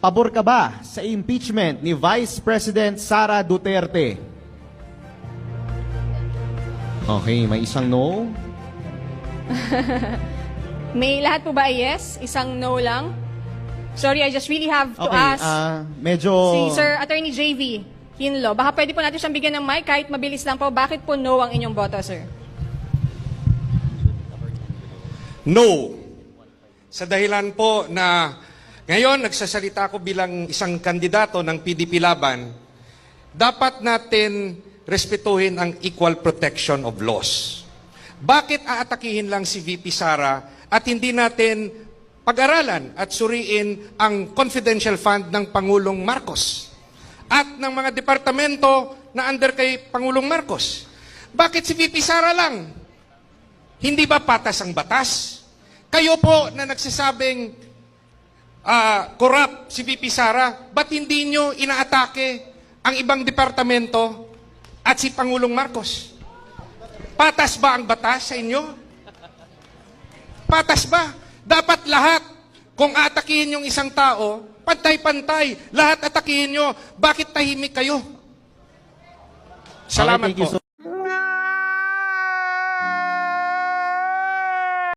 Pabor ka ba sa impeachment ni Vice President Sara Duterte? Okay, may isang no. May lahat po ba ay yes? Isang no lang? Sorry, I just really have to Okay, ask medyo... si Sir Attorney JV Hinlo. Baka pwede po natin siyang bigyan ng mic kahit mabilis lang po. Bakit po no ang inyong boto, sir? No. Sa dahilan po na ngayon nagsasalita ako bilang isang kandidato ng PDP Laban, dapat natin respetuhin ang equal protection of laws. Bakit aatakihin lang si VP Sara at hindi natin pag-aralan at suriin ang confidential fund ng Pangulong Marcos at ng mga departamento na under kay Pangulong Marcos? Bakit si VP Sara lang? Hindi ba patas ang batas? Kayo po na nagsasabing corrupt si VP Sara, ba't hindi nyo inaatake ang ibang departamento at si Pangulong Marcos? Patas ba ang batas sa inyo? Patas ba? Dapat lahat, kung atakihin yung isang tao, pantay-pantay, lahat atakihin nyo. Bakit tahimik kayo? Salamat Okay, thank you po.